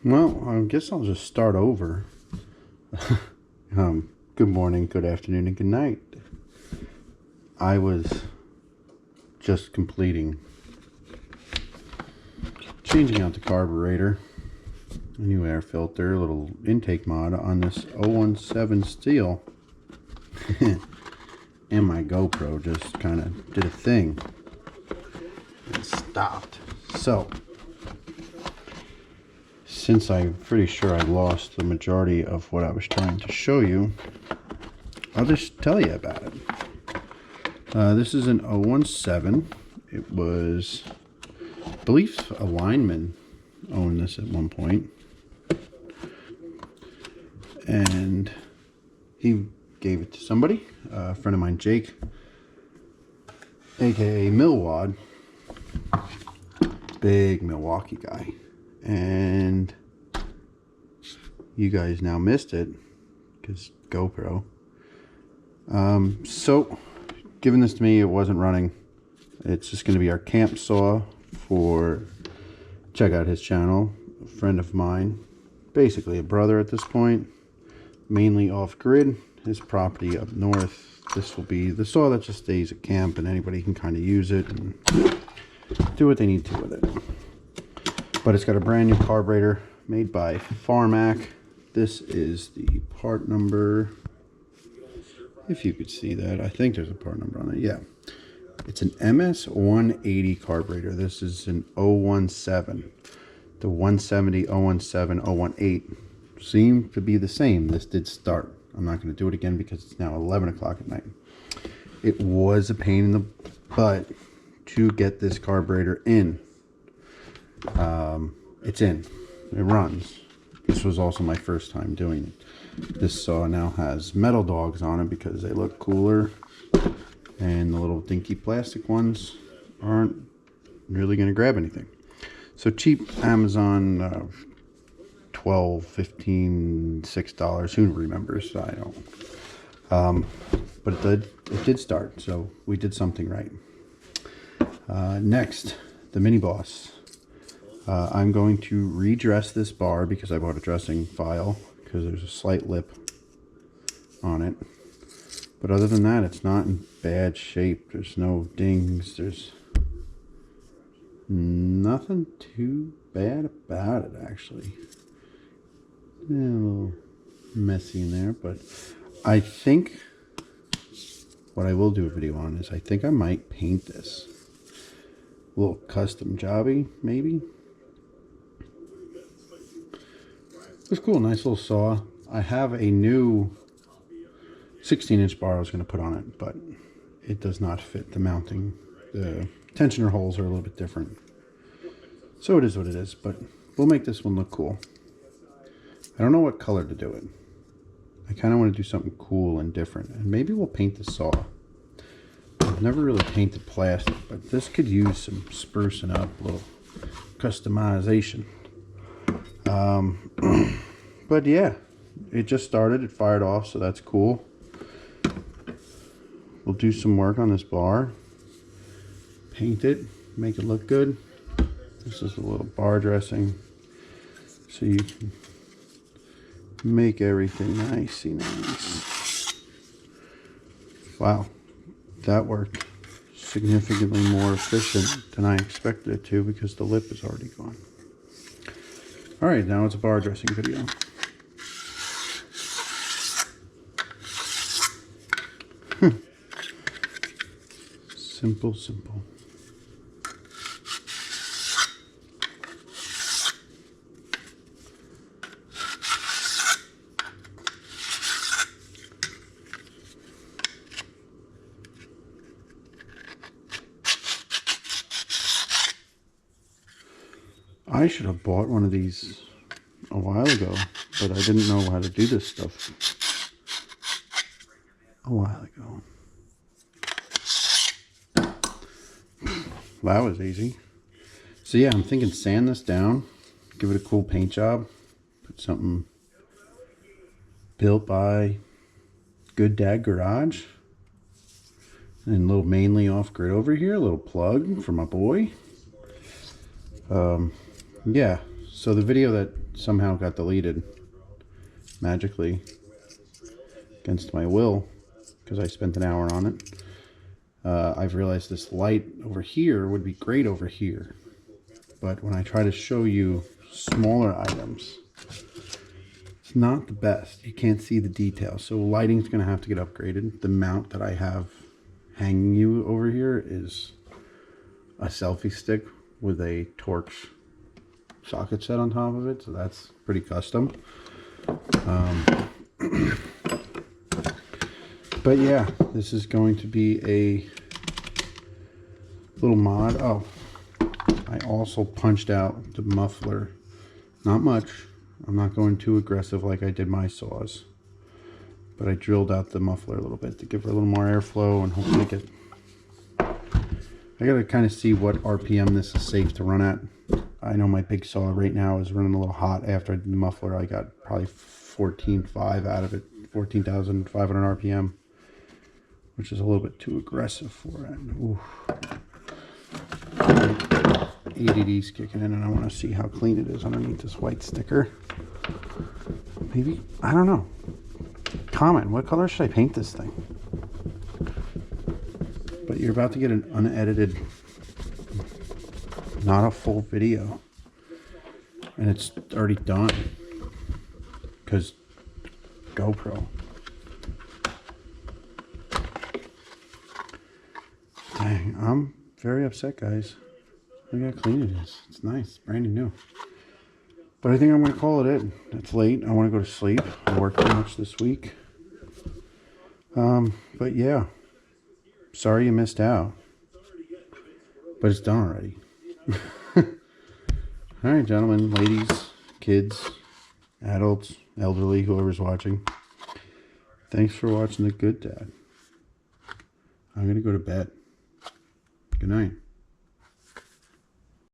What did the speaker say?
Well, I guess I'll just start over. Good morning, good afternoon, and good night. I was just changing out the carburetor, a new air filter, a little intake mod on this 017 steel. And my GoPro just kind of did a thing and stopped. So, since I'm pretty sure I lost the majority of what I was trying to show you, I'll just tell you about it. This is an 017. It was, I believe, a lineman owned this at one point. And he gave it to somebody, a friend of mine, Jake, aka Millwad, big Milwaukee guy. And you guys now missed it because GoPro. So giving this to me, it wasn't running. It's just going to be our camp saw for, check out his channel, a friend of mine, basically a brother at this point, mainly off grid, his property up north. This will be the saw that just stays at camp and anybody can kind of use it and do what they need to with it. But it's got a brand new carburetor made by Farmac. This is the part number, if you could see that. I think there's a part number on it. Yeah. It's an MS-180 carburetor. This is an 017. The 170, 017, 018 seem to be the same. This did start. I'm not going to do it again because it's now 11 o'clock at night. It was a pain in the butt to get this carburetor in. It's in. It runs. This was also my first time doing it. This saw now has metal dogs on it because they look cooler, and the little dinky plastic ones aren't really going to grab anything. So cheap Amazon, $12, $15, $6, who remembers? I don't. But it did start, so we did something right. Next, the Mini Boss. I'm going to redress this bar because I bought a dressing file because there's a slight lip on it. But other than that, it's not in bad shape. There's no dings. There's nothing too bad about it, actually. Yeah, a little messy in there, but I think what I will do a video on is I think I might paint this. A little custom jobby, maybe. It's cool, nice little saw. I have a new 16-inch bar I was going to put on it, but it does not fit the mounting. The tensioner holes are a little bit different. So it is what it is, but we'll make this one look cool. I don't know what color to do it. I kind of want to do something cool and different, and maybe we'll paint the saw. I've never really painted plastic, but this could use some sprucing up, a little customization. But yeah, it just started, it fired off, so that's cool. We'll do some work on this bar, paint it, make it look good. This is a little bar dressing, so you can make everything nice. Wow, that worked significantly more efficient than I expected it to because the lip is already gone. Alright, now it's a bar dressing video. Simple. I should have bought one of these a while ago, but I didn't know how to do this stuff a while ago. That was easy. So yeah, I'm thinking sand this down, give it a cool paint job, put something built by Good Dad Garage, and a little mainly off grid over here, a little plug for my boy. Yeah, So the video that somehow got deleted magically against my will, because I spent an hour on it, I've realized this light over here would be great over here. But when I try to show you smaller items, it's not the best. You can't see the detail. So lighting's going to have to get upgraded. The mount that I have hanging you over here is a selfie stick with a Torx socket set on top of it. So that's pretty custom. But yeah, this is going to be a little mod. Oh, I also punched out the muffler. Not much. I'm not going too aggressive like I did my saws. But I drilled out the muffler a little bit to give it a little more airflow and hopefully get... I gotta kind of see what RPM this is safe to run at. I know my big saw right now is running a little hot. After I did the muffler, I got probably 14.5 out of it. 14,500 RPM. Which is a little bit too aggressive for it. Ooh. ADD's kicking in and I want to see how clean it is underneath this white sticker. Maybe, I don't know. Comment, what color should I paint this thing? But you're about to get an unedited, not a full video. And it's already done. Because GoPro. Dang, I'm very upset, guys. Look how clean it is. It's nice, brand new. But I think I'm going to call it. It's late. I want to go to sleep. I worked too much this week. But yeah, sorry you missed out. But it's done already. All right, gentlemen, ladies, kids, adults, elderly, whoever's watching. Thanks for watching The Good Dad. I'm going to go to bed. Good night.